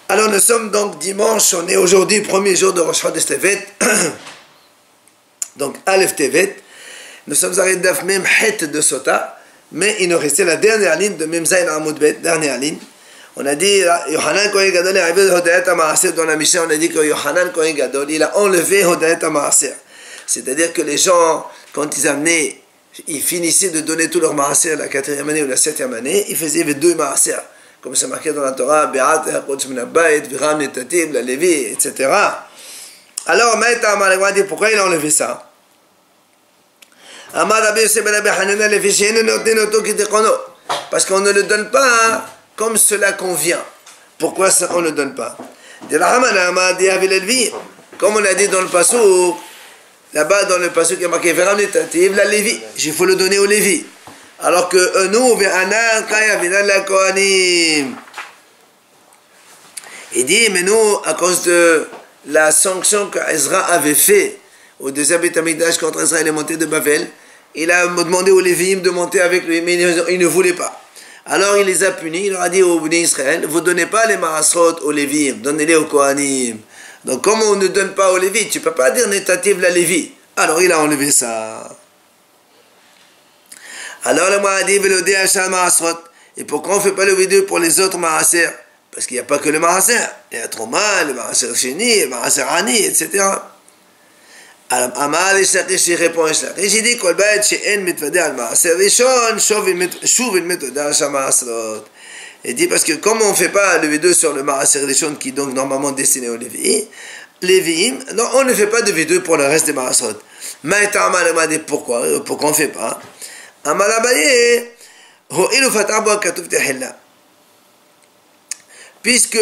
Alors nous sommes donc dimanche, on est aujourd'hui premier jour de Rosh Chodesh Tevet, donc Aleph Tevet. Nous sommes arrivés d'Af Mem Het de Sota, mais il nous restait la dernière ligne de Mem Zayin Amud Bet, dernière ligne. On a dit, Yohanan Kohen Gadol est arrivé de Hodayat HaMaaser dans la Mishnah, on a dit que Yohanan Kohen Gadol, il a enlevé Hodayat HaMaaser. C'est-à-dire que les gens, quand ils amenaient, ils finissaient de donner tout leur Maaser la 4e année ou la 7e année, ils faisaient 2 Maaser. Comme c'est marqué dans la Torah, Be'at, Hakodesh Min HaBayit, Viram Netatim, la Lévi, etc. Alors, Maïta Amar dit, pourquoi il a enlevé ça? Parce qu'on ne le donne pas comme cela convient. Pourquoi ça, on ne le donne pas? Comme on a dit dans le Passouk, là-bas dans le Passouk, il y a marqué Viram Netatim, la Lévi. Il faut le donner au Lévi. Alors que nous, il dit, mais nous, à cause de la sanction qu'Ezra avait fait au deuxième Beth Amikdash contre Ezra, il est monté de Babel, il a demandé aux Lévi'im de monter avec lui, mais ils ne voulaient pas. Alors il les a punis, il leur a dit aux Bnei Israël, vous ne donnez pas les Maasrot aux Lévi'im, donnez-les aux Kohanim. Donc comme on ne donne pas aux Lévi, tu ne peux pas dire Netativ la Lévi. Alors il a enlevé ça. Alors le Moïse a dit, et pourquoi on ne fait pas le vidéo pour les autres Maaser? Parce qu'il n'y a pas que le Maaser, il y a Trouma, le Maaser Sheni, le Maaser Ani, etc. Alors Amal et Shakish répond à Shakish, j'ai dit Kol Bayet She'en Mitvadeh al Maaser Rishon, Shuv il Mitvadeh al Shamaasrot. Il dit parce que comme on ne fait pas le vidéo sur le Maaser Rishon qui est donc normalement destiné aux Lévi'im, non, on ne fait pas de vidéo pour le reste des Maasrot. Maïta Amal m'a dit pourquoi on ne fait pas? Puisque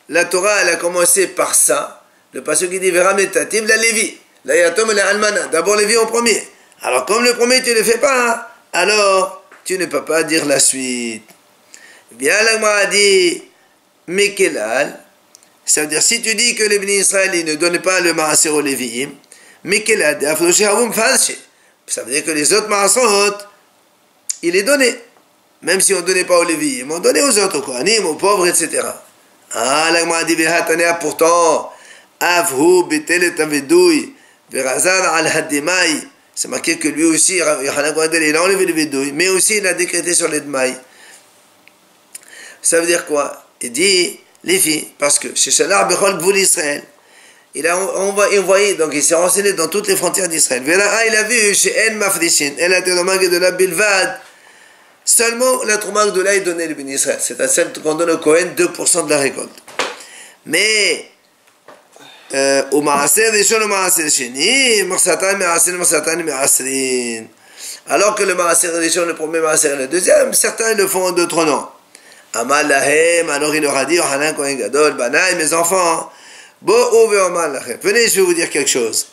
la Torah elle a commencé par ça, le passage qui dit Veram Netatim la Lévi, la Yatom et la Almana, d'abord Lévi en premier. Alors comme le premier tu ne le fais pas, alors tu ne peux pas dire la suite. Bien l'Agma a dit Mekelal, ça veut dire si tu dis que les Bnei Israël ne donnent pas le Maaser aux Lévi'im, Mekelal, ça veut dire que les autres Maasrot il est donné, même si on ne donnait pas aux Lévi'im, on donnait aux autres, aux Kohanim, aux pauvres, etc. Ah, l'Agma a dit, pourtant, Avhu betel tavedouy, verazar al hademai, c'est marqué que lui aussi, il a enlevé le vedouy, mais aussi il a décrété sur les demaï. Ça veut dire quoi? Il dit, les filles, parce que chez Shalar Bechol Gvul Israël, il a envoyé, donc il s'est renseigné dans toutes les frontières d'Israël. Il a vu chez En Mafrishin, El Atenomag de la Bilvad, seulement la Troumag de là est donnée le Bnei Israël. C'est à celle qu'on donne au Kohen 2% de la récolte. Mais au Maaser Rishon, au Maaser Sheni, Morsatan Me'asrin. Alors que le Maaser Rishon, le premier Maaser et le deuxième, certains le font en d'autres noms. Amal Lahem, alors il leur a dit, Yohanan Kohen Gadol, Banaï, mes enfants, venez, je vais vous dire quelque chose.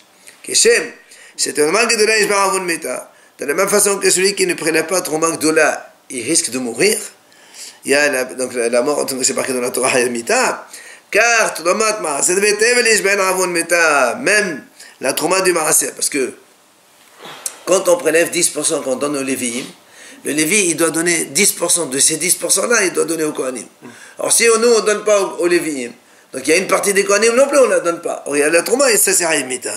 Keshem, c'est un manque de l'âge baravon meta. De la même façon que celui qui ne prélève pas trop manque de là, il risque de mourir. Il y a donc la mort, c'est marqué dans la Torah Mita. Car tout le monde, c'est même la trauma du Maaser. Parce que quand on prélève 10% qu'on donne au Lévi'im, le Lévi, il doit donner 10% de ces 10%-là, il doit donner au Kohanim. Alors si nous, on ne donne pas au Lévi'im, donc il y a une partie des Kohanim non plus, on ne la donne pas. Il y a la Trouma et ça c'est Haïmita.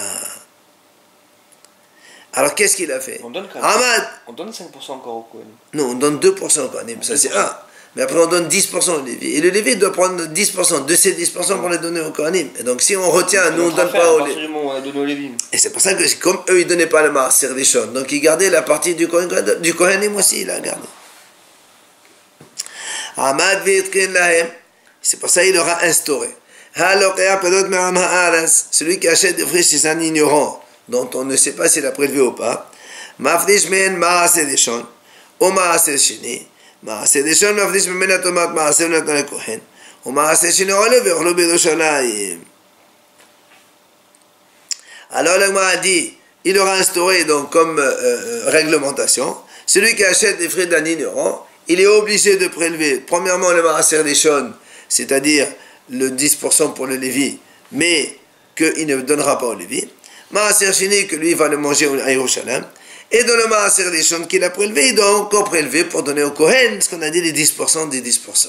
Alors qu'est-ce qu'il a fait? On donne quand même. Ahmad, on donne 5% encore au Kohanim. Non, on donne 2% au Kohanim, ça c'est un. Mais après on donne 10% au Lévi. Et le Lévi doit prendre 10% de ces 10% pour les donner au Kohanim. Et donc si on retient, nous on ne donne pas au Lévi. Et c'est pour ça que comme eux ils ne donnaient pas le Maaser Rishon, donc ils gardaient la partie du Kohanim aussi, il a gardé. Ahmad Vitkin Lahem, c'est pour ça qu'il aura instauré. Celui qui achète des fruits chez un ignorant, dont on ne sait pas s'il a prélevé ou pas, Mafdish men Maaser Rishon, ou Maaser Sheni, Maaser Rishon Mafdish men Atomat Maaser Natan le Kohen, ou Maaser Sheni Olev Yorlo Birushalayim. Alors l'Agma a dit, il aura instauré donc comme réglementation, celui qui achète des fruits d'un ignorant, il est obligé de prélever, premièrement le Maaser Rishon, c'est-à-dire le 10% pour le Lévi, mais qu'il ne donnera pas au Lévi. Maaser Sheni, que lui va le manger à Yerushalayim. Et dans le Maaser Rishon qu'il a prélevé, il doit encore prélever pour donner au Kohen, ce qu'on a dit les 10% des 10%.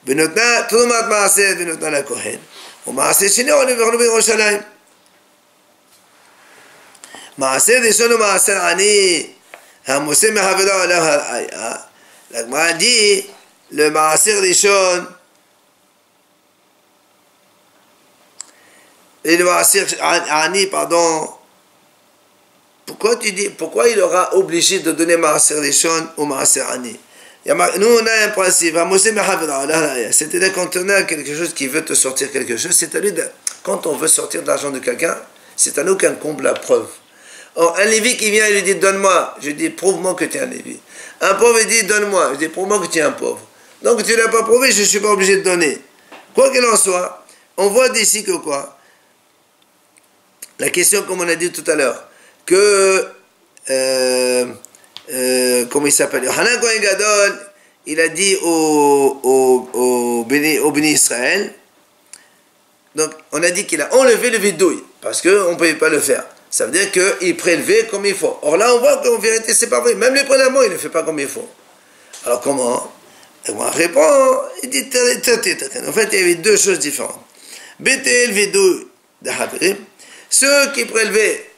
ונותנה תרומת מעשר ונותנה לכהן. ומעשר שני עולה וחלו בירושלים. מעשר ראשון ומעשר עני, המוסר מחברו עליו הראיה. l'Agmara dit, le Maaser Rishon et le Maaser Ani, pardon, pourquoi il aura obligé de donner Maaser Rishon ou Maaser Ani? Nous on a un principe, c'est-à-dire quand on a quelque chose qui veut te sortir quelque chose, c'est à lui quand on veut sortir de l'argent de quelqu'un, c'est à nous qu'on comble la preuve. Or, un Lévi qui vient et lui dit donne-moi, je dis prouve-moi que tu es un Lévi. Un pauvre il dit donne-moi, je dis prouve-moi que tu es un pauvre. Donc tu ne l'as pas prouvé, je ne suis pas obligé de donner. Quoi qu'il en soit, on voit d'ici que quoi? La question, comme on a dit tout à l'heure, que comment il s'appelle? Yohanan Kohen Gadol, il a dit au Béni Israël, donc on a dit qu'il a enlevé le vidouille, parce qu'on ne pouvait pas le faire. Ça veut dire qu'il prélevait comme il faut. Or là, on voit qu'en vérité, c'est pas vrai. Même le prélèvement, il ne le fait pas comme il faut. Alors comment? On répond, il dit, en fait, il y avait deux choses différentes. Bétel vidouille de Haverim, ceux qui prélevaient,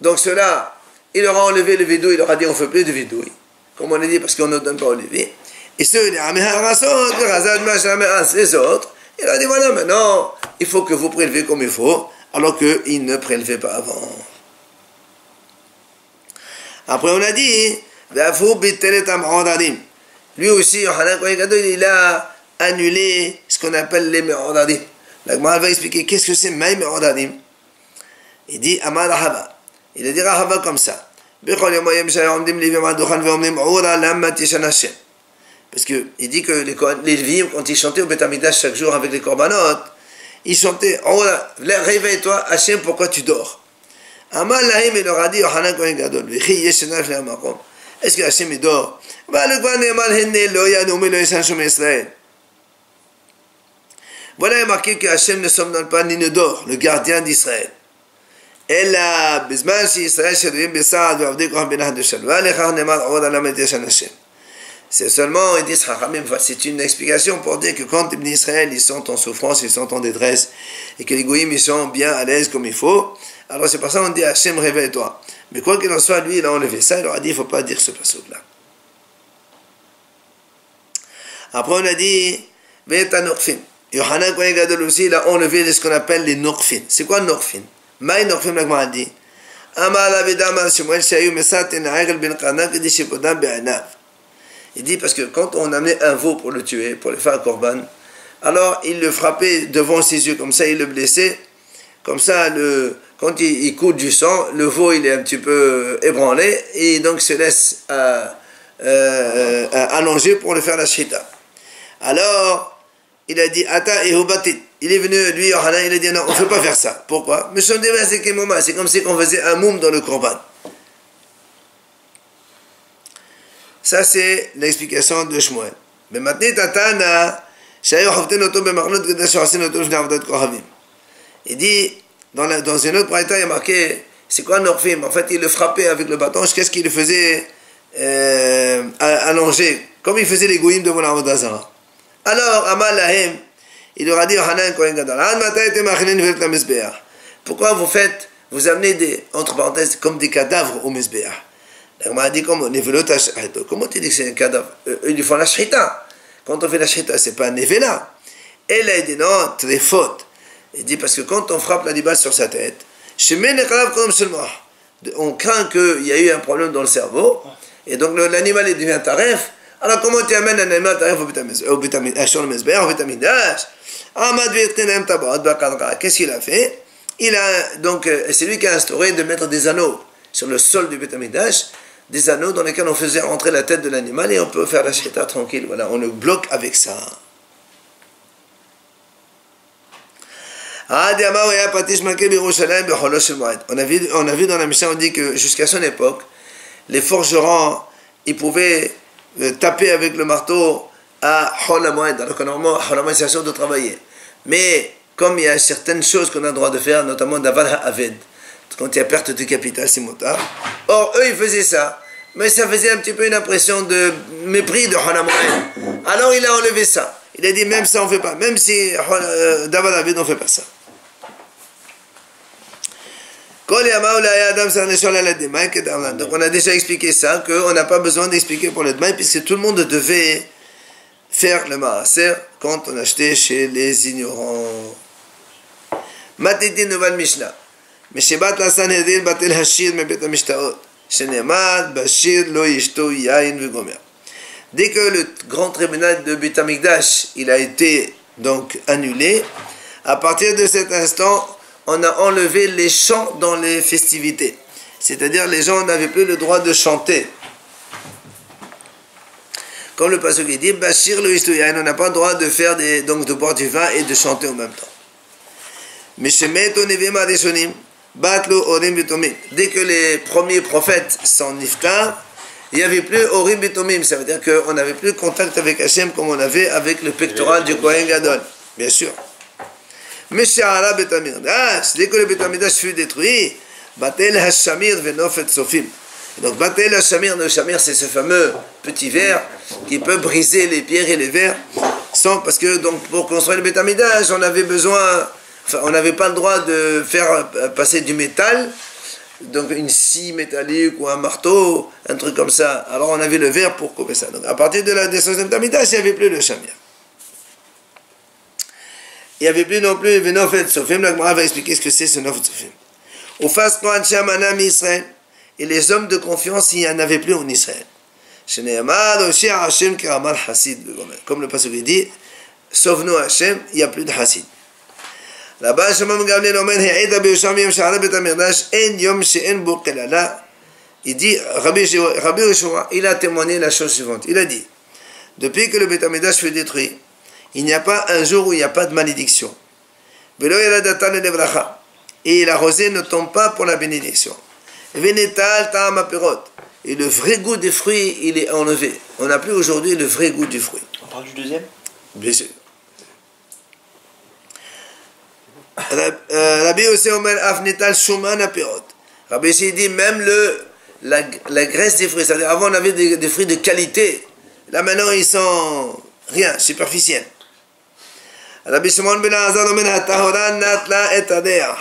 donc ceux-là, il leur a enlevé le vidouille, il leur a dit on ne fait plus de vidouille. Comme on a dit, parce qu'on ne donne pas au Lévi. Et ceux, les autres, il a dit voilà, maintenant, il faut que vous prélevez comme il faut, alors qu'il ne prélevait pas avant. Après, on a dit, lui aussi, il a annulé ce qu'on appelle les me'odadim. La Gemara va expliquer qu'est-ce que c'est maï me'odadim. Il dit, Amar Rahava. Il a dit Rahava comme ça. Parce qu'il dit que les Lévi'im, quand ils chantaient au Beth Amikdash chaque jour avec les korbanot, ils chantaient, oh là, réveille-toi, Hachem, pourquoi tu dors? Amal Lahim, il leur a dit, Yohanan Kohen Gadol, est-ce que Hachem il dort? Voilà, il est marqué que Hachem ne somnole pas ni ne dort, le gardien d'Israël. אלא בזמן שישראל שרויים בסעד ועבדי כוח בנחת ושלווה לכך נאמר עוד על המדינה של השם. C'est seulement, ils disent, c'est une explication pour dire que quand les Israël ils sont en souffrance, ils sont en détresse, et que les goïms ils sont bien à l'aise comme il faut, alors c'est pour ça qu'on dit Hachem réveille-toi. Mais quoi qu'il en soit, lui il a enlevé ça, il leur a dit il ne faut pas dire ce passouk-là. Après on a dit Veta Norfin. Yohanan Kohen Gadol aussi il a enlevé ce qu'on appelle les Norfin. C'est quoi Norfin? Maï Norfin la Gemara dit Amar la Vedamar Shemuel Shayu Mesaten Aegel Ben Kana Kedi Shekodam Be'anav. Il dit parce que quand on amenait un veau pour le tuer, pour le faire un korban, alors il le frappait devant ses yeux, comme ça il le blessait, comme ça quand il coule du sang, le veau il est un petit peu ébranlé et donc se laisse allonger pour le faire la shita. Alors il a dit Ata Ehubatit, il est venu lui Yohanan, il a dit non on ne peut pas faire ça. Pourquoi? Mais c'est comme si on faisait un moum dans le korban. Ça, c'est l'explication de Shmuel. Mais maintenant, Tatana, il dit, dans une autre braïta, il y a marqué, c'est quoi Norfim? En fait, il le frappait avec le bâton, qu'est-ce qu'il le faisait allonger, comme il faisait les goïms devant la Vodazara. Alors, Amal Lahem, il leur a dit, Hanan Kohen Gadol, pourquoi vous amenez entre parenthèses, comme des cadavres au Mizbeah? On m'a dit comment tu dis que c'est un cadavre? Ils font la shrita. Quand on fait la shrita, c'est pas un nevela. Et là, il dit non, très faute. Il dit parce que quand on frappe l'animal sur sa tête, on craint qu'il y a eu un problème dans le cerveau, et donc l'animal il devient taref. Alors comment tu amènes un animal taref au Betamikdash? Qu'est-ce qu'il a fait? Donc c'est lui qui a instauré de mettre des anneaux sur le sol du Betamikdash, des anneaux dans lesquels on faisait rentrer la tête de l'animal et on peut faire la shrita tranquille. Voilà, on le bloque avec ça. On a vu dans la Mishnah, on dit que jusqu'à son époque, les forgerons, ils pouvaient taper avec le marteau à Hol HaMoed, alors que normalement, Hol HaMoed, c'est la chose de travailler. Mais comme il y a certaines choses qu'on a le droit de faire, notamment d'aval ha'aved, quand il y a perte de capital, c'est motard. Or, eux, ils faisaient ça. mais ça faisait un petit peu une impression de mépris de Hanamoen. Alors il a enlevé ça. Il a dit même ça on ne fait pas, même si David on ne fait pas ça. Donc on a déjà expliqué ça, qu'on n'a pas besoin d'expliquer pour le demain, puisque tout le monde devait faire le maaser quand on achetait chez les ignorants. Matiti nouvelle Mishnah. Meshibat la Sanhedrin batel hashir mebet amishtaot. Shenemad bashir lo yishto yain vegomer. Dès que le grand tribunal de Bet Amikdash il a été donc annulé, à partir de cet instant, on a enlevé les chants dans les festivités. C'est-à-dire les gens n'avaient plus le droit de chanter. Comme le pasuk dit, Bashir le Ishtoyain, on n'a pas le droit de faire donc de boire du vin et de chanter en même temps. Dès que les premiers prophètes sont niftar, il n'y avait plus Orim Bitomim, ça veut dire qu'on n'avait plus contact avec Hachem comme on avait avec le pectoral du Kohen Gadol, bien sûr. Mais dès que le Bet Amikdash fut détruit, Batel Hashamir venofet Sofim. Donc Batel Hashamir, le Shamir c'est ce fameux petit verre qui peut briser les pierres et les verres, parce que donc pour construire le Bet Amikdash, on avait besoin, on n'avait pas le droit de faire passer du métal, donc une scie métallique ou un marteau, un truc comme ça. Alors on avait le verre pour couper ça. Donc à partir de la destruction du Bet Amikdash, il n'y avait plus le Shamir. Il n'y avait plus non plus Venofet Sofim. La Gemara va expliquer ce que c'est ce Nofet Sofim. Au face quand Shamanam Israël, et les hommes de confiance, il n'y en avait plus en Israël. Comme le pasuk dit, sauve-nous Hachem, il n'y a plus de Hasid. Là-bas, il dit, Rabbi Yeshua, il a témoigné la chose suivante. Il a dit, depuis que le Bet Amikdash fut détruit, il n'y a pas un jour où il n'y a pas de malédiction. Et la rosée ne tombe pas pour la bénédiction. Et le vrai goût des fruits, il est enlevé. On n'a plus aujourd'hui le vrai goût du fruit. On parle du deuxième? Bien sûr. Rabbi aussi Omer Afnetal Shuman Apirot. Rabbi aussi dit même la graisse des fruits. C'est-à-dire avant on avait des fruits de qualité. Là maintenant ils sont rien, superficiels. Rabbi Shimon ben Azar Omer Hatahora Natla et Adéa.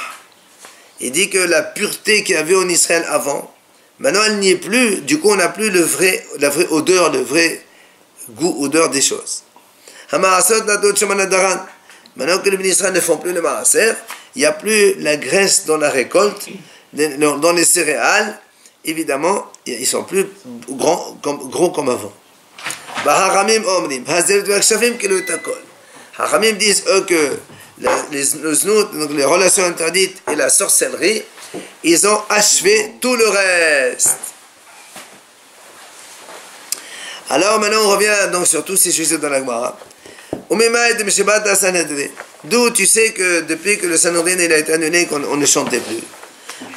Il dit que la pureté qu'il y avait en Israël avant, maintenant elle n'y est plus, du coup on n'a plus la vraie odeur, le vrai goût, odeur des choses. Maintenant que les ministres ne font plus le maaser, il n'y a plus la graisse dans la récolte, dans les céréales, évidemment, ils ne sont plus gros comme avant. Hachamim disent eux que les relations interdites et la sorcellerie, ils ont achevé tout le reste. Alors maintenant on revient donc sur tous ces sujets dans la Gemara. D'où tu sais que depuis que le Sanhedrin a été annulé, qu'on ne chantait plus.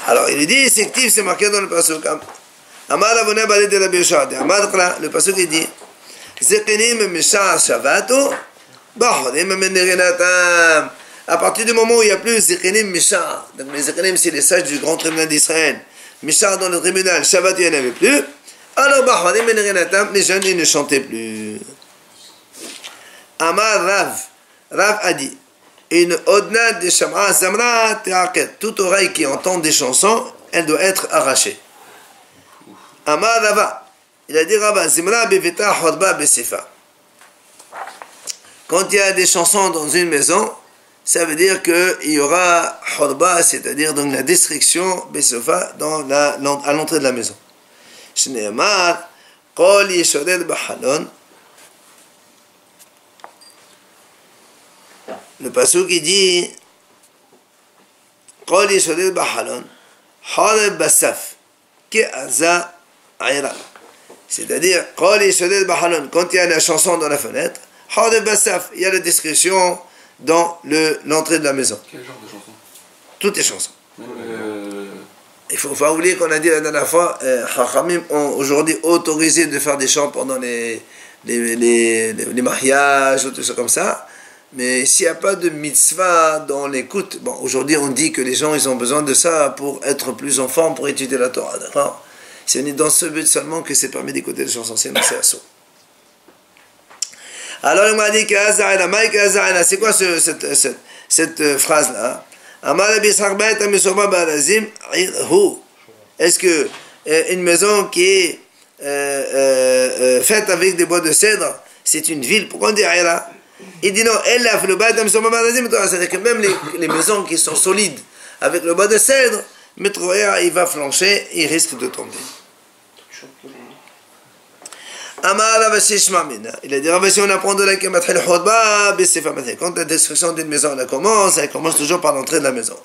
Alors il dit, c'est marqué dans le pasuk. Le pasuk il dit, à partir du moment où il n'y a plus Zekenim Mishar, donc les Zekenim c'est les sages du grand tribunal d'Israël, Mishar dans le tribunal, Shabbat il n'y en avait plus, alors les jeunes ils ne chantaient plus. Amar Rav a dit, une odna de Shamra Zamra Teaket, toute oreille qui entend des chansons, elle doit être arrachée. Amar Rava, il a dit Rava, Zimra beveta hodba besefa. Quand il y a des chansons dans une maison, ça veut dire qu'il y aura hodba, c'est-à-dire donc la destruction besefa à l'entrée de la maison. Shneemar, Kol Yeshored Bahalon. Le pasuk qui dit Kol Yeshored Bahalon, Horeb Basaf, Ke'aza Aira. C'est-à-dire, Kol Yeshored Bahalon, quand il y a la chanson dans la fenêtre, Horeb Basaf, il y a la description dans l'entrée de la maison. Quel genre de chanson? Toutes les chansons. Il ne faut pas oublier qu'on a dit la dernière fois, Chachamim ont aujourd'hui autorisé de faire des chants pendant les mariages ou tout ça comme ça. Mais s'il n'y a pas de mitzvah dans l'écoute, bon, aujourd'hui on dit que les gens ils ont besoin de ça pour être plus en forme, pour étudier la Torah, d'accord? C'est dans ce but seulement que c'est permis d'écouter les chansons, sinon c'est assaut. Alors, il m'a dit que c'est quoi cette phrase-là? Est-ce que une maison qui est faite avec des bois de cèdre, c'est une ville? Pourquoi on dit Aïra? Il dit non, c'est-à-dire que même les maisons qui sont solides avec le bois de cèdre, il va flancher, il risque de tomber. Il a dit, on apprend de la quand la destruction d'une maison elle commence toujours par l'entrée de la maison.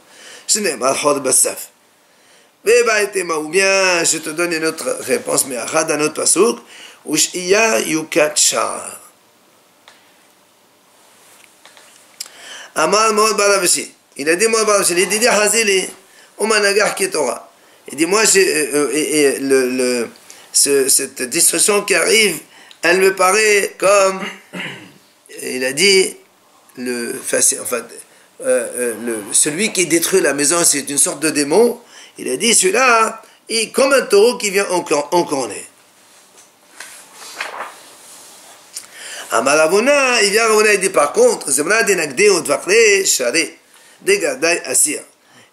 Ou bien, je te donne une autre réponse, mais un autre pasouk, où il y a yukat sha'ar. Amar Mohd Baravasi. Il a dit Mohd Baravasi, il dit Hazili, Omanagah Ketora. Il dit, moi, cette destruction qui arrive, elle me paraît comme, il a dit, celui qui détruit la maison, c'est une sorte de démon. Il a dit, celui-là, il est comme un taureau qui vient encorner. Amaravuna, il vient Ravuna, il dit par contre, Zemna denagde ou dvakre shari, degadai asir.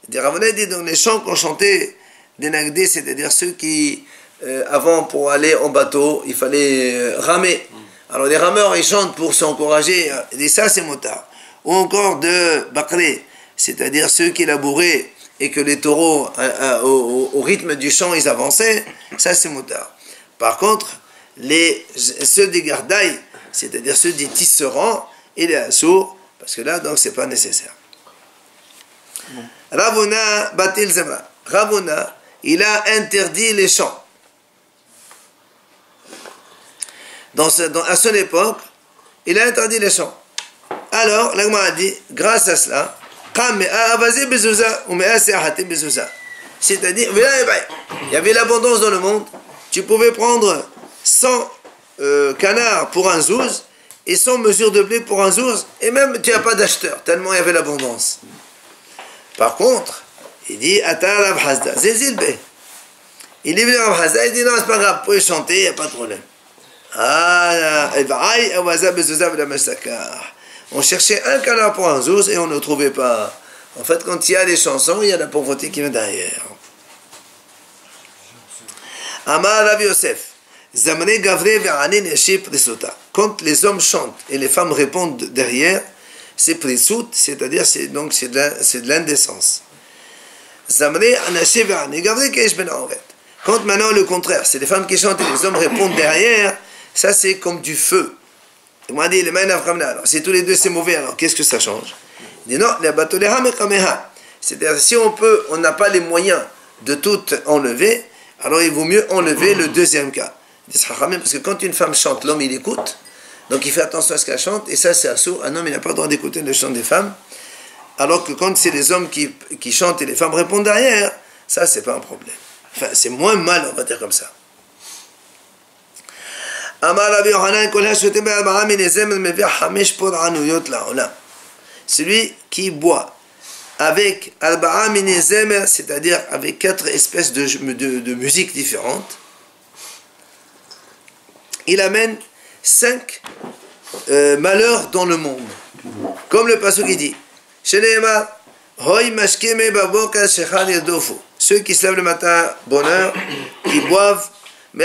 Il dit Ravuna, il dit dans les chants qu'on chantait, denagde, c'est-à-dire ceux qui, avant pour aller en bateau, il fallait ramer. Alors les rameurs, ils chantent pour s'encourager, il dit ça c'est motard. Ou encore de bakre, c'est-à-dire ceux qui labouraient et que les taureaux, au rythme du chant, ils avançaient, ça c'est motard. Par contre, ceux des gardailles, c'est-à-dire ceux des tisserands, il est sourd, parce que là, donc, c'est pas nécessaire. Ravuna batil zemra. Ravuna, il a interdit les chants. À son époque, il a interdit les chants. Alors, l'Agma a dit, grâce à cela, c'est-à-dire, il y avait l'abondance dans le monde, tu pouvais prendre 100 canards pour un zouz et 100 mesures de blé pour un zouz, et même tu n'as pas d'acheteur, tellement il y avait l'abondance. Par contre, il dit, Ata Rav Hazda, Zezilbe. Il est venu à Rav Hazda, il dit, non, c'est pas grave, vous pouvez chanter, il n'y a pas de problème. On cherchait un canard pour un zouz et on ne trouvait pas. En fait, quand il y a des chansons, il y a la pauvreté qui vient derrière. Amar Rav Yosef. Quand les hommes chantent et les femmes répondent derrière, c'est prisut, c'est-à-dire c'est de l'indécence. Quand maintenant le contraire, c'est les femmes qui chantent et les hommes répondent derrière, ça c'est comme du feu. Alors si tous les deux c'est mauvais, alors qu'est-ce que ça change? Il dit non, c'est-à-dire si on n'a pas les moyens de tout enlever, alors il vaut mieux enlever le deuxième cas. Parce que quand une femme chante, l'homme il écoute, donc il fait attention à ce qu'elle chante, et ça c'est assourd. Un homme il n'a pas le droit d'écouter le chant des femmes, alors que quand c'est les hommes qui chantent et les femmes répondent derrière, ça c'est pas un problème. Enfin, c'est moins mal, on va dire comme ça. Celui qui boit avec Al-Ba'a Mine Zemer, c'est-à-dire avec 4 espèces de musique différentes, il amène 5 malheurs dans le monde. Comme le pasuk qui dit, ceux qui se lèvent le matin, bonheur, qui boivent, il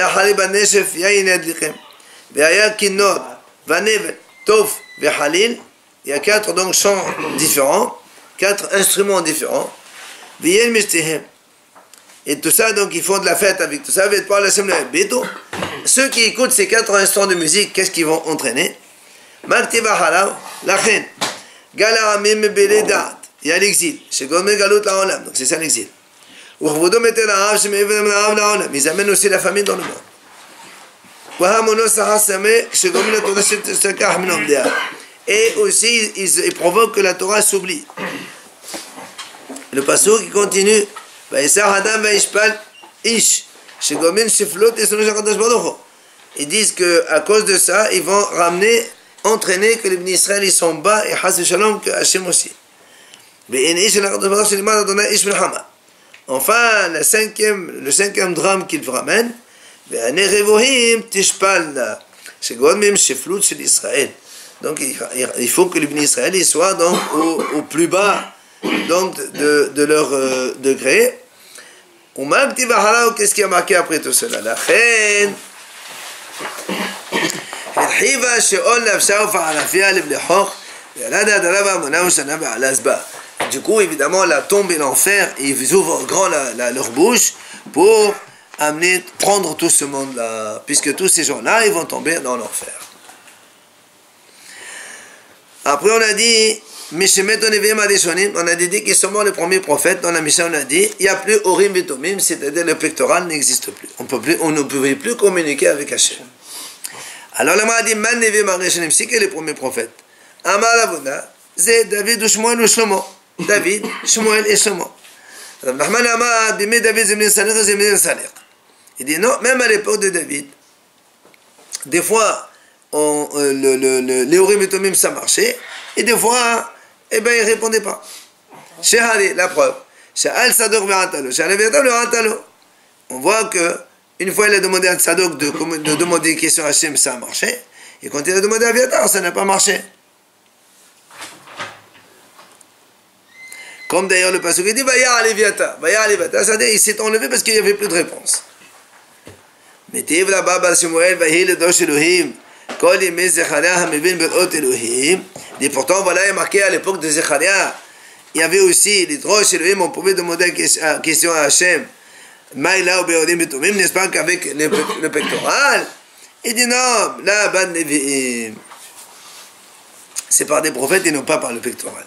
y a 4 donc chants différents, 4 instruments différents. Et tout ça, donc ils font de la fête avec tout ça. Ceux qui écoutent ces 4 instruments de musique, qu'est-ce qu'ils vont entraîner? Il y a l'exil. Donc c'est ça l'exil. Ils amènent aussi la famine dans le monde. Et aussi, ils provoquent que la Torah s'oublie. Le pasuk qui continue, ils disent qu'à cause de ça, ils vont entraîner que les bénis Israël ils sont bas et Haz Shalom que Hachem aussi. Enfin, le cinquième drame qu'il ramène, donc il faut que les bénis Israël soient donc au plus bas donc, de leur degré. Qu'est-ce qui a marqué après tout cela? La reine. Du coup, évidemment, la tombe et l'enfer, ils ouvrent grand leur bouche pour prendre tout ce monde-là, puisque tous ces gens-là, ils vont tomber dans l'enfer. Après, on a dit, on a dit qu'ils sont morts les premiers prophètes. Dans la mission, on a dit, il n'y a plus Orim et Tomim, c'est-à-dire le pectoral n'existe plus. On ne pouvait plus communiquer avec Hachem. Alors, la a dit, Man Nevi Marishanim, c'est que les premiers prophètes. Amar Avuna, c'est David ou Shmuel ou Shlomo. David, Shmuel et Shlomo. Rahman Amar, Bimé David Zemlin Salir, Zemlin Salir. Il dit non, même à l'époque de David, des fois, les Orim et Tomim, ça marchait, et des fois, eh ben, ils ne répondaient pas. Chez Hali, la preuve. Chez Al Sadok Ve'atalo. Chez Al Ve'atalo Ve'atalo. On voit que, une fois, il a demandé à Sadok de demander une question à Hachem, ça a marché. Et quand il a demandé à Aviatar, ça n'a pas marché. Comme d'ailleurs le pasuk dit, Vaya Aviatar. Vaya Aviatar, c'est-à-dire, il s'est enlevé parce qu'il n'y avait plus de réponse. Metiv là-bas, Bal Shemuel, Vahi le Dosh Elohim. Et pourtant, voilà, il est marqué à l'époque de Zecharia, il y avait aussi les Drosh Elohim, on pouvait demander une question à Hachem, Maïla ou Beodim Betomim, n'est-ce pas qu'avec le pectoral? Il dit non, là, Ban Nevi'im, c'est par des prophètes et non pas par le pectoral.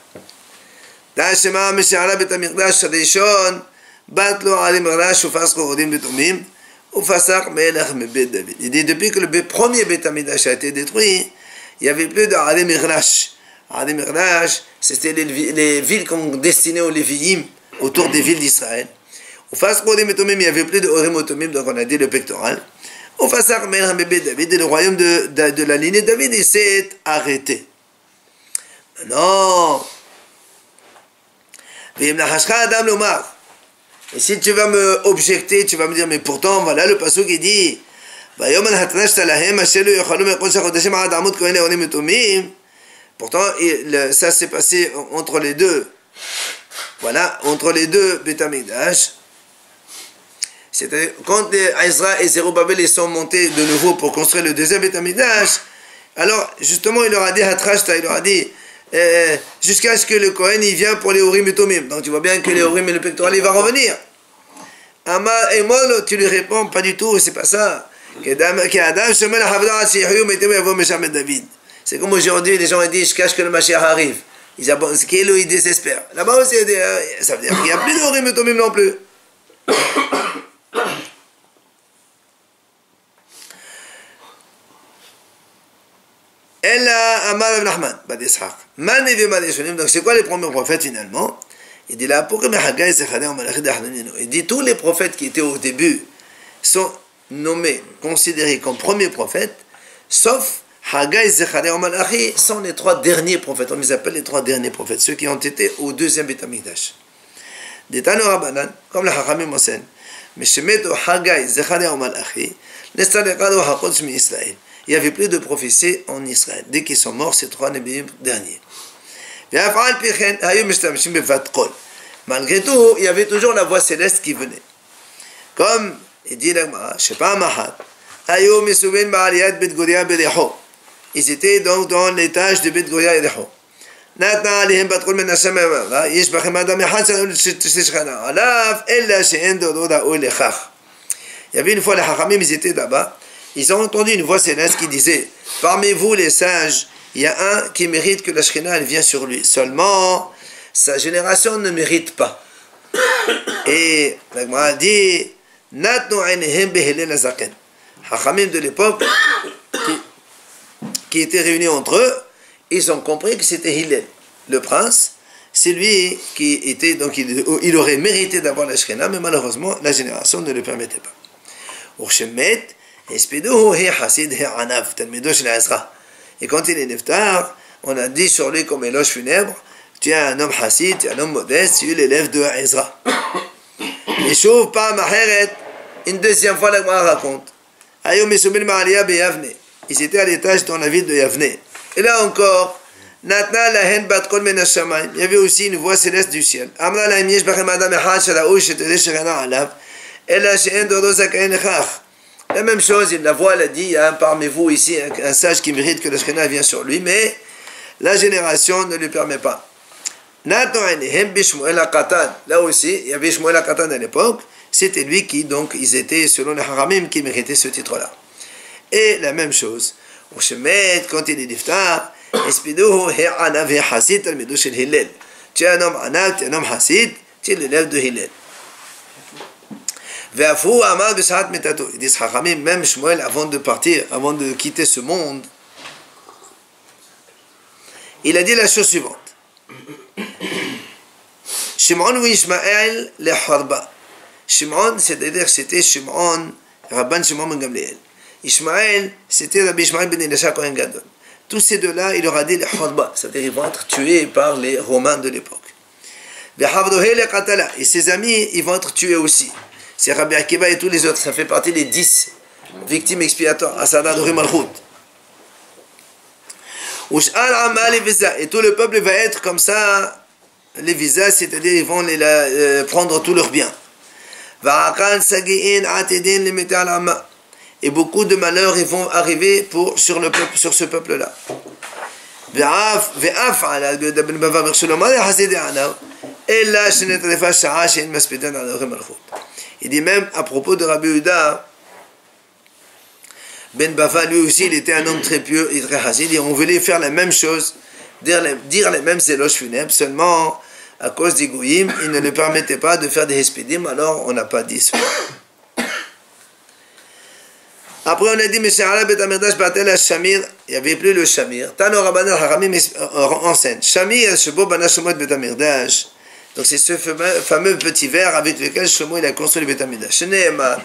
Da'ashema Meshara Betamikdash Shadeshon, Batlo Alim Rash Ufasro Odim Betomim. Il dit depuis que le premier Beth Amidash a été détruit, il n'y avait plus d'Arem Mirlash. Arem Mirlash, c'était les villes qu'on destinait aux Lévi'im, autour des villes d'Israël. Au Fasar Odim Betomim, il n'y avait plus de Orim Otomim, donc on a dit le pectoral. Au Fasar Melech David, et le royaume de la lignée de David, il s'est arrêté. Non. Vim Nahashcha Adam Lomar. Et si tu vas me objecter, tu vas me dire, mais pourtant, voilà le pasuk qui dit, pourtant, ça s'est passé entre les deux. Voilà, entre les deux Beth Amikdash. C'est-à-dire, quand Ezra et Zerubbabel ils sont montés de nouveau pour construire le deuxième Beth Amikdash, alors, justement, il leur a dit, il leur a dit, jusqu'à ce que le Kohen il vient pour les Urim et Tomim. Donc tu vois bien que les Urim et le pectoral il va revenir. Et moi tu lui réponds pas du tout, c'est pas ça. C'est comme aujourd'hui les gens ils disent je cache que le Mashiach arrive. Ils désespèrent. Là-bas aussi ça veut dire qu'il n'y a plus de Urim et Tomim non plus. Donc c'est quoi les premiers prophètes finalement? Il dit là, il dit tous les prophètes qui étaient au début sont nommés, considérés comme premiers prophètes, sauf Haggai, Zecharia et Malachi sont les trois derniers prophètes. On les appelle les trois derniers prophètes, ceux qui ont été au deuxième Beth Amikdash. Des Tano Rabbanan, comme la Hachamim enseignent, mais chez Meto Haggai, Zecharia et Malachi, les Tzadekado HaKodesh mi Israël. Il n'y avait plus de prophéties en Israël. Dès qu'ils sont morts, ces trois Nebiim derniers. Malgré tout, il y avait toujours la voix céleste qui venait. Comme il dit l'Agmara, je ne sais pas, Mahat, ils étaient donc dans l'étage de Bet Goria et Reho. Il y avait une fois les Hachamim, ils étaient là-bas. Ils ont entendu une voix céleste qui disait, parmi vous les sages, il y a un qui mérite que la Shekhinah vienne sur lui. Seulement, sa génération ne mérite pas. Et l'Agmara dit, Hachamim de l'époque, qui étaient réunis entre eux, ils ont compris que c'était Hillel, le prince. C'est lui qui était, donc il aurait mérité d'avoir la Shekhinah, mais malheureusement, la génération ne le permettait pas. Et quand il est neftar, on a dit sur lui comme éloge funèbre, tu es un homme hassid, tu es un homme modeste, tu es l'élève de Ezra. Et chauve pas Maheret, une deuxième fois la Gemara raconte. Ayom Mesubin Ma'alia be Yavne. Ils étaient à l'étage dans la ville de Yavne. Et là encore, Natna lahen bat kol men hashamayim. Il y avait aussi une voix céleste du ciel. Amra lahem yesh bachem adam echad shalaou shetedeh shechana alav. Ela she'en dodo zakayin lechach. La même chose, la voix elle a dit, il y a un parmi vous ici, un sage qui mérite que le Shekhinah vienne sur lui, mais la génération ne lui permet pas. Là aussi, il y avait Shmuel HaKatan à l'époque, c'était lui qui, donc, ils étaient, selon les Haramim, qui méritaient ce titre-là. Et la même chose, au Shemet, quand il est Niftar, Espiduhu he'anav he'hasid talmidu shel Hillel. Tu es un homme anav, tu es un homme hasid, tu es l'élève de Hillel. Ve'afu amar b'shat mitato. Ils disent Hachamim, même Shmuel, avant de partir, avant de quitter ce monde, il a dit la chose suivante. Shimon ou Ishmael le Harba. Shimon, c'est-à-dire c'était Shimon, Rabban Shimon ben Gamliel. Ishmael, c'était Rabbi Ishmael ben Elisha Kohen Gadol. Tous ces deux-là, il leur a dit les Harba, c'est-à-dire ils vont être tués par les Romains de l'époque. Et ses amis, ils vont être tués aussi. C'est Rabbi Akiva et tous les autres, ça fait partie des 10 victimes expiatoires, Asada de Malchut. Et tout le peuple va être comme ça, les visas, c'est-à-dire ils vont prendre tous leurs biens. Et beaucoup de malheurs ils vont arriver sur ce peuple-là. Il dit même à propos de Rabbi Yehuda, Ben Bava, lui aussi, il était un homme très pieux et très chassid, et on voulait faire la même chose, dire les mêmes éloges funèbres, seulement à cause des goyim, il ne le permettait pas de faire des hespédim, alors on n'a pas dit cela. Après on a dit, il n'y avait plus le Shamir. Tano Rabban al-Haramim enseigne. Shamir, Shebo Bana Shemot Bet HaMikdash. Donc c'est ce fameux petit verre avec lequel Shlomo il a construit le Bet HaMikdash. Shneema.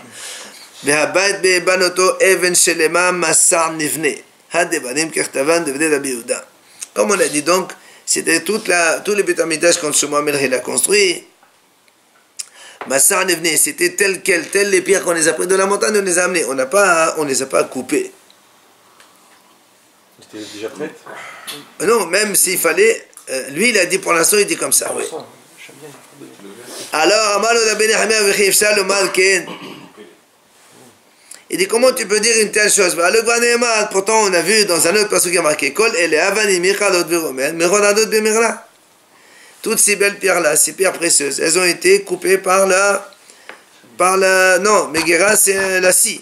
והבית בהבן אותו אבן שלמה מסע נבנה. הדבנים ככתבן דבני רבי יהודה. Comme on a dit donc, c'était tous les Beit HaMikdash quand Shlomo HaMelech il a construit. Masar Nevne, c'était tel quel, tel les pierres qu'on les a pris de la montagne, on les a amenés. On les a pas coupés. C'était déjà prête? Non, même s'il fallait, lui il a dit pour l'instant, il dit comme ça. Oui. Alors, Amalo da Ben Hamia v'chi ifshal lomar ken. Il dit comment tu peux dire une telle chose? Pourtant on a vu dans un autre passage qui a marqué Kol ele avanim michalot v'romen meronadot b'mirla. Toutes ces belles pierres-là, ces pierres précieuses, elles ont été coupées par la non, Megera c'est la scie.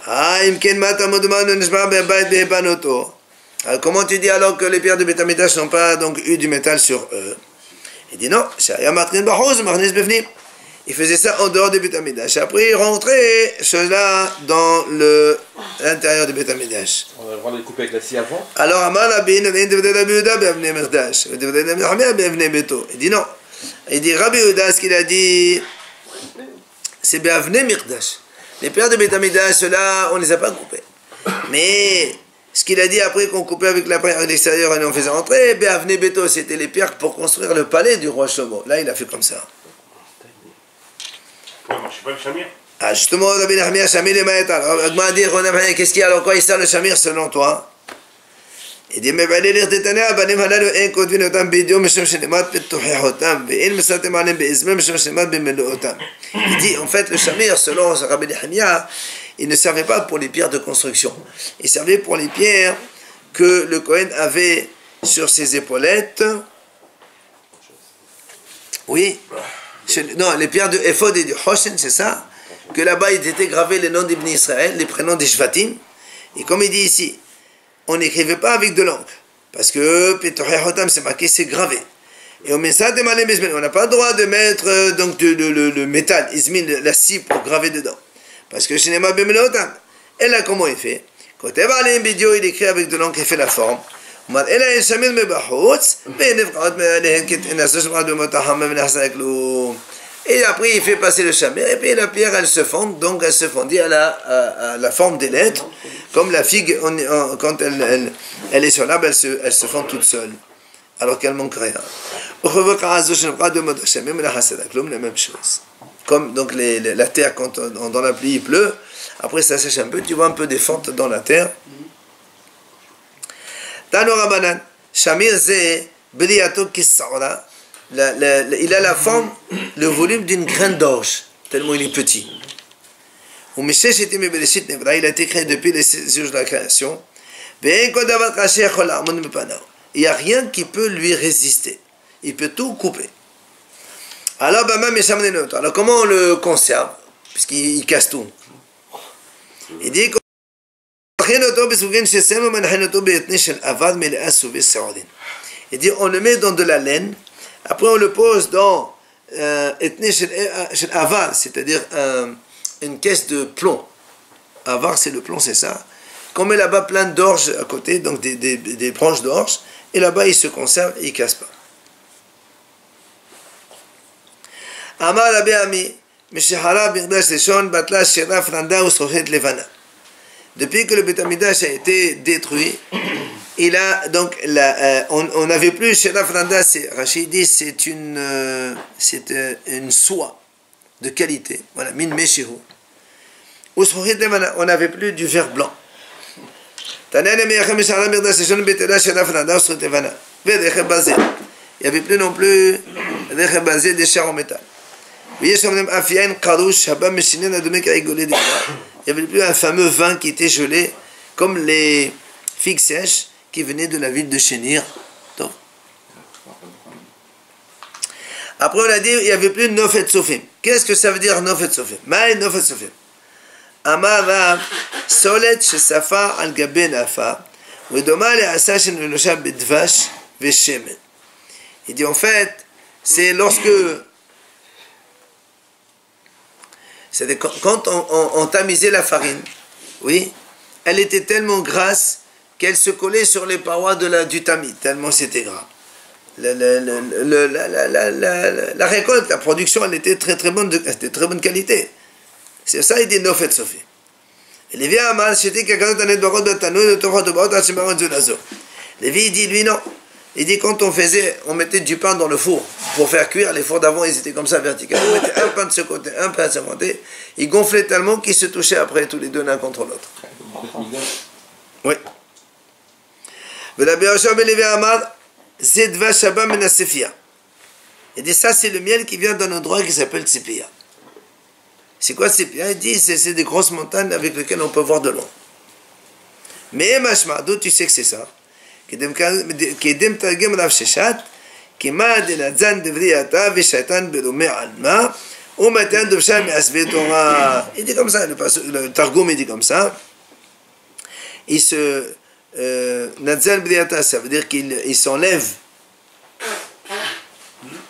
Ah, imken matamodman nishba be'bayt be'banoto. Comment tu dis alors que les pierres de Beit HaMikdash n'ont pas donc eu du métal sur eux? Il dit non, shaya matrin b'choz marnis b'fnim. Il faisait ça en dehors du Beit HaMikdash. Après, il rentrait cela dans l'intérieur du Beit HaMikdash. On a le droit de les couper avec la scie avant. Alors, Amar Rabbi, il dit non. Il dit Rabbi Yehuda, ce qu'il a dit, c'est Be'avnei Mirdash. Les pierres de Beit HaMikdash, ceux-là, on ne les a pas coupées. Mais ce qu'il a dit après qu'on coupait avec la pierre à l'extérieur et on faisait rentrer, Be'avnei Beto, c'était les pierres pour construire le palais du roi Shlomo. Là, il a fait comme ça. Non, je ne suis pas le Shamir. Ah, justement, Rabbi Nehemiah, Shamir les Maïtal. Alors, dire, qu'est-ce qu'il y a, alors quoi il sert le Shamir selon toi? Il dit, mais allez lire Tétania, Banim Halalu, en Kodvin Otam, Bidio, Mesham Shenemat, Petuheh Otam, Ve'in Mesatem Alem, Be'izmem, Mesham Shenemat, Bemelo Otam. Il dit, en fait, le Shamir, selon Rabbi Nehemiah, il ne servait pas pour les pierres de construction. Il servait pour les pierres que le Kohen avait sur ses épaulettes. Oui. Non, les pierres de Ephod et du Hoshen, c'est ça, que là-bas il était gravé les noms d'Ibn Israël, les prénoms des Shvatim, et comme il dit ici, on n'écrivait pas avec de l'encre, parce que Petuheh Hotam, c'est marqué, c'est gravé. Et on n'a pas le droit de mettre donc le métal, Izmin, la scie pour graver dedans, parce que Shinema Bemelo Hotam. Et là, comment il fait? Quand il écrit avec de l'encre, il fait la forme. Et après il fait passer le Shamir et puis la pierre elle se fond, donc elle se fondit à la forme des lettres, comme la figue quand elle est sur l'arbre, elle se fond toute seule alors qu'elle manque rien. La même chose. comme donc la terre, quand dans la pluie il pleut, après ça sèche un peu, tu vois un peu des fentes dans la terre. Tano Rabanan, Shamir Ze, Briato Kissaura, il a la forme, le volume d'une graine d'orge, tellement il est petit. Il a été créé depuis les jours de la création. Il n'y a rien qui peut lui résister. Il peut tout couper. Alors, comment on le conserve? Puisqu'il casse tout. Il dit il dit on le met dans de la laine, après on le pose dans avar, c'est-à-dire une caisse de plomb. Avar, c'est le plomb, c'est ça. Qu'on met là-bas plein d'orge à côté, donc des branches d'orge, et là-bas il se conserve et il ne casse pas. Amar Rabbi Ami, Meshahara Birdash Leshon, Batla Shera Franda ou Sochet Levana. Depuis que le Beth Amidash a été détruit, il a donc on n'avait plus Shera Franda, Rachid dit c'est une soie de qualité, voilà, min meshihu. Ou Sochet Levana, on n'avait plus du verre blanc. Il n'y avait plus non plus des chars en métal. Il n'y avait plus un fameux vin qui était gelé comme les figues sèches qui venaient de la ville de Chénir. Après on a dit il n'y avait plus Nofet Sofim. Qu'est-ce que ça veut dire Nofet Sofim? Maï Nofet Sofim. Amar Solet Shesafa al Gaben Afa Wedoma le Asa Shenolosha Bedvash Veshemen. Il dit en fait c'est lorsque quand on tamisait la farine, oui, elle était tellement grasse qu'elle se collait sur les parois du tamis, tellement c'était gras. La récolte, la production, elle était très bonne, de très bonne qualité. C'est ça, il dit Nofet Sofi. Et Lévi a mal, c'était quelqu'un qui a barreau de Tano, de Torah de Baot, Hachemaron de Nazo. Lévi, il dit, lui, non. Il dit, quand on mettait du pain dans le four pour faire cuire, les fours d'avant, ils étaient comme ça, verticaux. On mettait un pain de ce côté, un pain de ce côté. Ils gonflaient tellement qu'ils se touchaient après tous les deux l'un contre l'autre. Oui. Il dit, ça, c'est le miel qui vient d'un endroit qui s'appelle Tzipia. C'est quoi Tzipia? Il dit, c'est des grosses montagnes avec lesquelles on peut voir de loin. Mais Mashma, d'où tu sais que c'est ça? Il dit comme ça, le Targum il dit comme ça. Il se Nadzal Briata, ça veut dire qu'il s'enlève.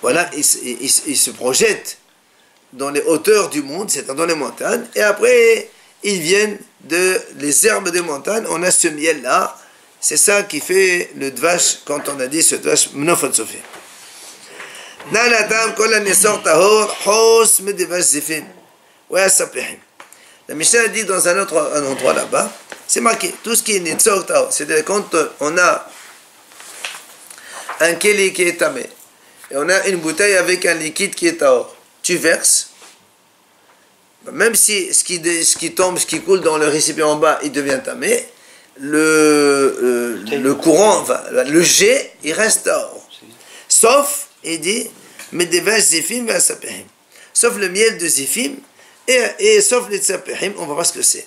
Voilà, il se projette dans les hauteurs du monde, c'est-à-dire dans les montagnes, et après ils viennent les herbes des montagnes, on a ce miel-là. C'est ça qui fait le dvash quand on a dit ce dvash mnofot sofi. Nanatam kol hanesor tahor hos medvash zifin. Ouais, sapehim. La Mishnah dit dans un endroit là-bas, c'est marqué tout ce qui est nesor tahor, c'est-à-dire quand on a un keli qui est tamé et on a une bouteille avec un liquide qui est tahor, tu verses, même si ce qui tombe, ce qui coule dans le récipient en bas, il devient tamé. Le courant, enfin, le jet, il reste dehors. Sauf, il dit, mais des vaches zifim et sapehim. Sauf le miel de zifim et sauf les sapehim, on va voir ce que c'est.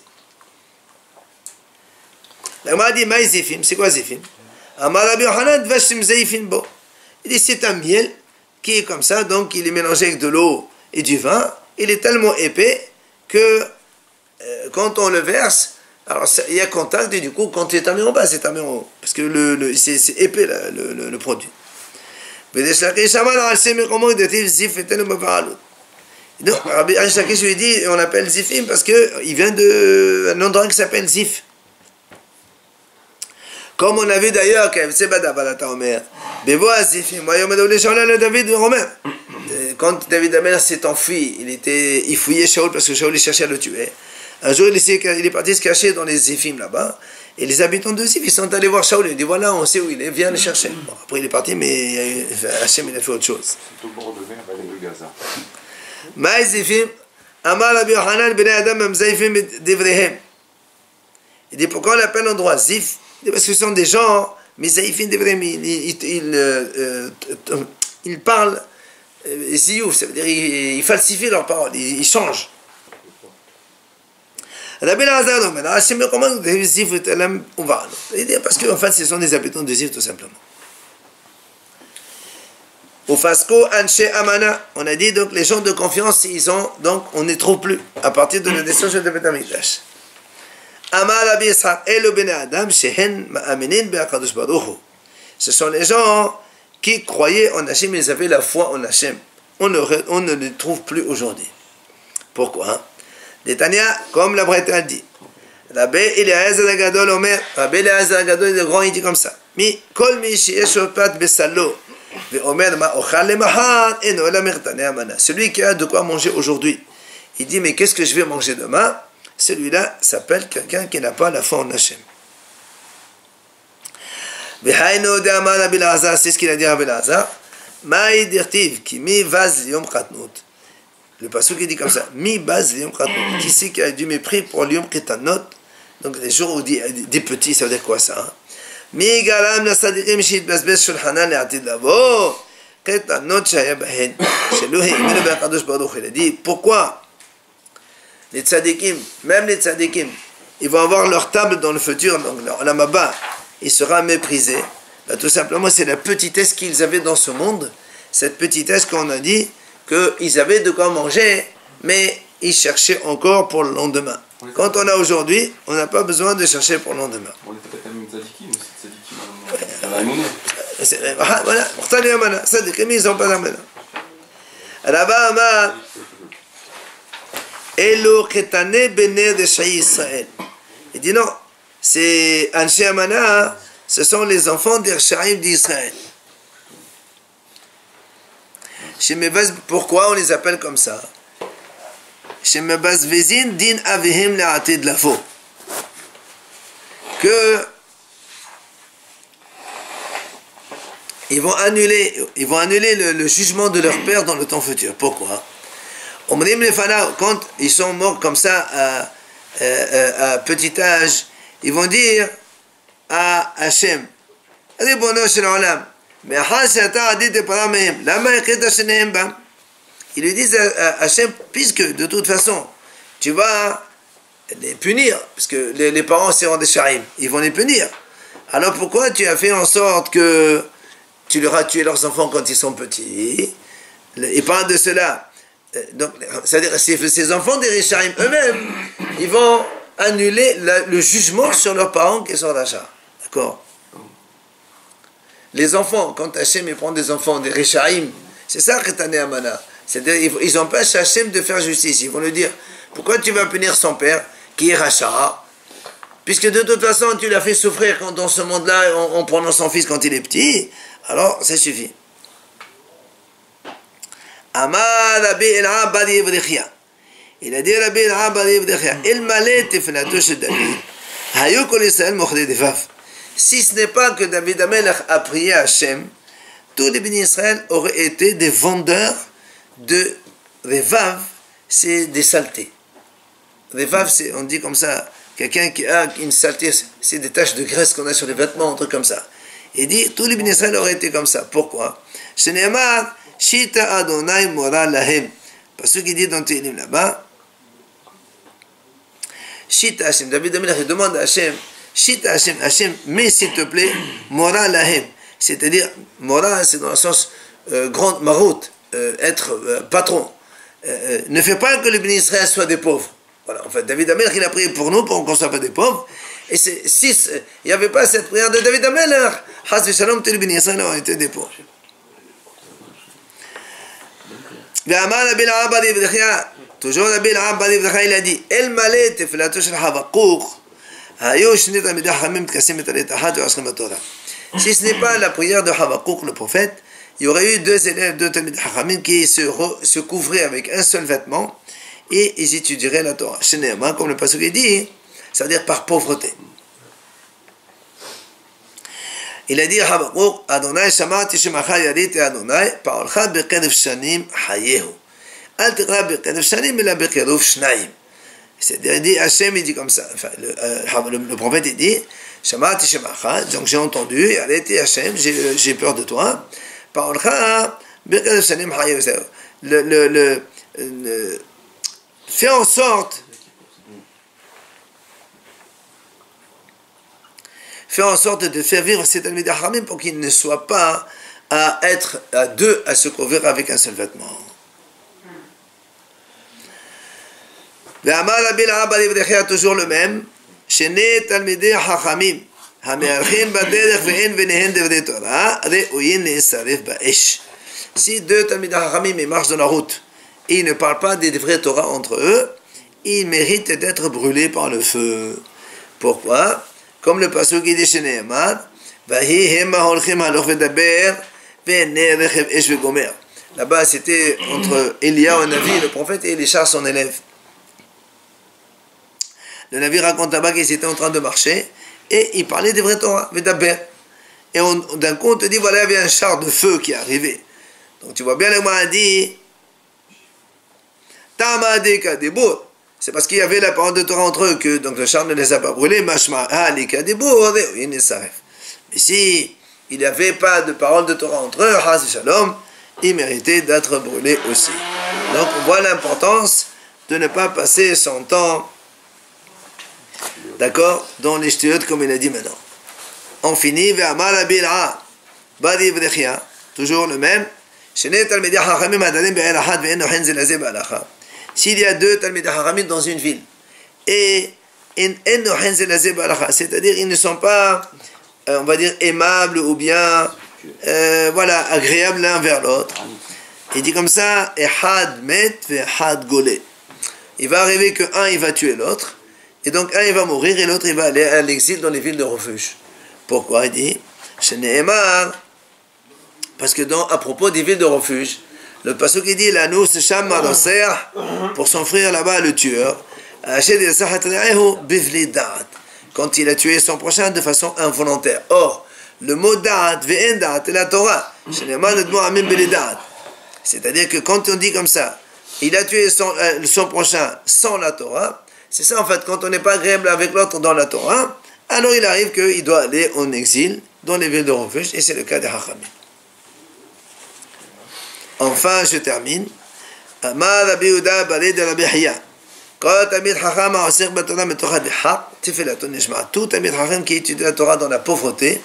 La Gemara dit, maï zifim, c'est quoi zifim? Amar Rabbi Yochanan, vashim zifim bo. Il dit, c'est un miel qui est comme ça, donc il est mélangé avec de l'eau et du vin. Il est tellement épais que quand on le verse, alors il y a contact et du coup quand c'est tamé en bas, c'est tamé en haut. Parce que c'est épais là, le produit. Donc Rabbi Ashlakish lui dit, on appelle Zifim parce qu'il vient d'un endroit qui s'appelle Zif. Comme on a vu d'ailleurs quand David Amer s'est enfui, il fouillait Shaul parce que Shaul cherchait à le tuer. Un jour, il est parti se cacher dans les Zifim là-bas, et les habitants de Zif, ils sont allés voir Shaul, ils ont dit voilà, on sait où il est, viens le chercher. Bon, après il est parti, mais Hachem il a fait autre chose. C'est au bord de mer, avec le Gaza. Maïzifim, Amar Rabbi Yochanan, Bnei Adam, Mamzaifim, Devrehem. Il dit pourquoi on l'appelle endroit Zif? Parce que ce sont des gens, Mizaifim, Devrehem, ils parlent Ziouf, ça veut dire ils falsifient leurs paroles, ils changent. Rabbi Elazar, Hashem recommande Zif et Elam Uvan. Il dit parce qu'en fait, ce sont des habitants de Zif tout simplement. Au Fasco, Anshe Amana, on a dit donc les gens de confiance, ils ont, donc on ne trouve plus à partir de la destruction de Beth Amikdash. Amar Rabbi Yitzhak, Elo Bnei Adam, Shehen Ma'aminin Be'akadosh Baruch Hu. Ce sont les gens qui croyaient en Hachem, ils avaient la foi en Hachem. On ne les trouve plus aujourd'hui. Pourquoi? Détania, comme la Bretagne dit. Rabbi Eliezer Agadol Omer, Rabbi Eliezer Agadol, le grand, il dit comme ça. Mi kol mi she'eshopat besalo. Celui qui a de quoi manger aujourd'hui, il dit mais qu'est-ce que je vais manger demain? Celui-là s'appelle quelqu'un qui n'a pas la foi en Hachem. C'est ce qu'il a dit à Rabbi Elazar. Le pasuk qui dit comme ça, mi baz liyom khatnut. Qui c'est qui a du mépris pour liyom ketanot? Donc les jours où des petits, ça veut dire quoi ça? Hein? Mi garam l'asadikim shitbazbez shulhanan le'atid lavo ketanot shaya bahen shelo ha'imenu be'akadosh baruch hu. Il a dit pourquoi les tzadikim, même les tzadikim, ils vont avoir leur table dans le futur, donc leur lamaba, il sera méprisé. Ben, tout simplement, c'est la petitesse qu'ils avaient dans ce monde, cette petitesse qu'on a dit qu'ils avaient de quoi manger, mais ils cherchaient encore pour le lendemain. Quand on a aujourd'hui, on n'a pas besoin de chercher pour le lendemain. On était peut-être même tzadikim, aussi tzadikim dans la Mouna. Voilà, pourtant les amana, tzadikim, ils n'ont pas d'amana. Là-bas, Amar, Elo ketane bene de Shai Israël. Il dit non, c'est Anshe Amana, ce sont les enfants des Reshaïm d'Israël. Pourquoi on les appelle comme ça? Que ils vont annuler le jugement de leur père dans le temps futur. Pourquoi? Quand ils sont morts comme ça à petit âge, ils vont dire à Hachem, ils lui disent à Hachem, puisque de toute façon tu vas les punir, parce que les parents seront des sharim, ils vont les punir, alors pourquoi tu as fait en sorte que tu leur as tué leurs enfants quand ils sont petits? Ils parlent de cela. Donc, c'est-à-dire ces enfants des Risharim eux-mêmes, ils vont annuler le jugement sur leurs parents qui sont d'achat. D'accord? Les enfants, quand Hachem prend des enfants des Risharim, c'est ça Ketane Amana. C'est-à-dire ils empêchent Hachem de faire justice. Ils vont lui dire, pourquoi tu vas punir son père qui est Racha? Puisque de toute façon tu l'as fait souffrir dans ce monde-là en prenant son fils quand il est petit, alors ça suffit. Amar Rabbi El'am bar Yevrichia. Il a dit Rabbi El'am bar Yevrichia, El malé tefelato chez David, Hayu kol Israël mochdei devav. Si ce n'est pas que David Amelech a prié à Hachem, tous les bénis Israël auraient été des vendeurs de revav, c'est des saletés. Revav, on dit comme ça, quelqu'un qui a une saleté, c'est des taches de graisse qu'on a sur les vêtements, un truc comme ça. Il dit, tous les bénis Israël auraient été comme ça. Pourquoi? Shene'emar, Shita Adonai Mora Lahem. Parce qu'il dit dans Tehillim là-bas, Shita Hashem, David Amelech demande à Hashem, Shita Hashem, Hashem, mais s'il te plaît, Mora Lahem. C'est-à-dire, Mora, c'est dans le sens grande maroute, être patron. Ne fais pas que les bénis Israël soient des pauvres. Voilà, en fait, David Amelech, il a prié pour nous, pour qu'on ne soit pas des pauvres. Et si il n'y avait pas cette prière de David Amelech, Chas v'Shalom, tous les bénis Israël auraient été des pauvres. Toujours Rabbi El'am bar Yevrichia, il a dit, El malé tefelato shel Habakkuk, hayu shni talmidei chachamim tkassim et alet achat ve'oschem haTorah. Si ce n'est pas la prière de Habakkuk, le prophète, il y aurait eu deux élèves, deux talmidei chachamim qui se couvraient avec un seul vêtement et ils étudieraient la Torah. Shene'emar, comme le pasuk dit, ça veut dire par pauvreté. Il a dit à Habakkuk, Adonai shamati shemacha yarit Adonai, pa'olcha bekedef shanim hayehu. Al tira birkat shanim ela birkiruf shnaim. C'est-à-dire, dit Hachem, il dit comme ça. Enfin, le prophète, il dit, Shamati Shemacha, donc j'ai entendu, arrêtez Hachem, j'ai peur de toi. Parolcha, birkat shanim hayev. Fais en sorte de faire vivre cet Talmidei Chachamim pour qu'il ne soit pas à être à deux à se couvrir avec un seul vêtement. Ve'amar Rabbi Abba Livrecha, toujours le même, Shnei Talmidei Chachamim hame'alchin baderech ve'en venehen devrei Torah re'uyin le'isaref ba'esh. Si deux Talmidei Chachamim marchent dans la route et ils ne parlent pas des vrais Torah entre eux, ils méritent d'être brûlés par le feu. Pourquoi? Comme le pasuk qui dit chez Nehemar, là-bas c'était entre Elia, un Navi, le prophète, et Elisha, son élève. Le Navi raconte là-bas qu'ils étaient en train de marcher et il parlait des vrais Torah, Vedaber. Et d'un coup on te dit, voilà, il y avait un char de feu qui est arrivé. Donc tu vois bien, le Gemara dit, Tamadeka debout. C'est parce qu'il y avait la parole de Torah entre eux que donc le char ne les a pas brûlés. Mais si il n'y avait pas de parole de Torah entre eux, Shalom, ils méritaient d'être brûlés aussi. Donc on voit l'importance de ne pas passer son temps, d'accord, dans les shtuyot comme il a dit maintenant. On finit, toujours le même. S'il y a deux Talmidei Chachamim dans une ville, et c'est-à-dire ils ne sont pas, on va dire, aimables ou bien voilà, agréables l'un vers l'autre, il dit comme ça, Ehad met ve'ehad golé. Il va arriver qu'un il va tuer l'autre, et donc un il va mourir et l'autre il va aller à l'exil dans les villes de refuge. Pourquoi? Il dit, parce que à propos des villes de refuge, le pasuk qui dit l'anous sham maroser pour son frère là-bas le tueur, quand il a tué son prochain de façon involontaire. Or le mot da'at ve'en da'at est la Torah, c'est-à-dire que quand on dit comme ça, il a tué son prochain sans la Torah, c'est ça en fait, quand on n'est pas agréable avec l'autre dans la Torah, alors il arrive qu'il doit aller en exil dans les villes de refuge, et c'est le cas des Chachamim. Enfin, je termine. Amar Rabbi Yehuda Barid de Rabbi Hiya. Quand Talmid Chacham ha'osech b'Torah metocha dehaq, tefelaton nishma. Tout Talmid Chacham qui étudie la Torah dans la pauvreté,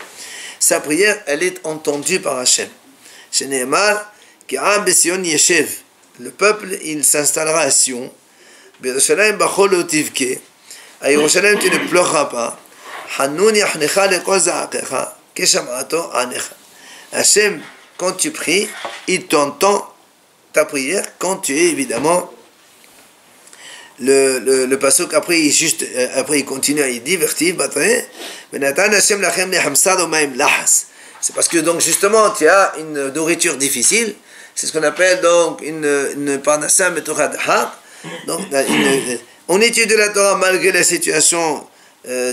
sa prière, elle est entendue par Hachem. Chez Nehemar, Ki'am b'Sion yeshev. Le peuple, il s'installera à Sion. B'Yerushalayim b'chol lo tivke. À Yerushalayim, tu ne pleureras pas. Hanun yachnecha lekol za'akecha, kesham'ato anecha. Hachem, quand tu pries, il t'entend ta prière quand tu es évidemment le pasuk après il continue, il dit vertif c'est parce que donc justement tu as une nourriture difficile, c'est ce qu'on appelle donc une parnassa metocha dehaq. Donc on étudie la Torah malgré la situation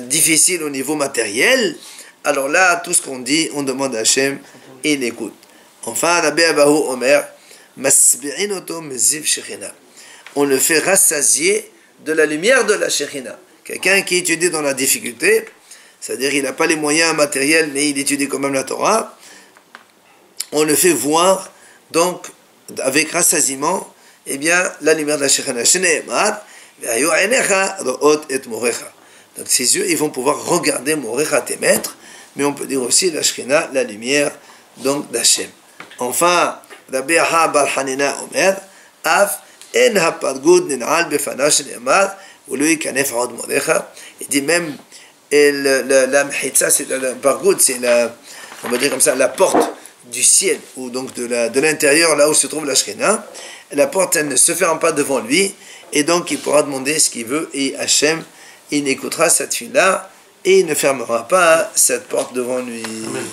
difficile au niveau matériel. Alors là tout ce qu'on dit on demande à Hachem et il écoute. Enfin, Rabbi Abahu Omer, on le fait rassasier de la lumière de la Shekhinah. Quelqu'un qui étudie dans la difficulté, c'est-à-dire il n'a pas les moyens matériels, mais il étudie quand même la Torah, on le fait voir, donc, avec rassasiement, eh bien, la lumière de la Shekhinah. Donc, ses yeux, ils vont pouvoir regarder Morecha, tes maîtres, mais on peut dire aussi la Shekhinah, la lumière, donc, d'Hachem. Enfin, Rabbi Aha bar Hanina Omer, Af en hapargud nin'al befanav shene'amar ulo yikanef od morecha. Il dit même la mchitza, c'est la pargoud, c'est la, on va dire comme ça, la porte du ciel ou donc de l'intérieur, là où se trouve la Shekhinah. La porte, elle ne se ferme pas devant lui, et donc il pourra demander ce qu'il veut, et Hachem, il écoutera cette fille-là, et il ne fermera pas cette porte devant lui. Amen.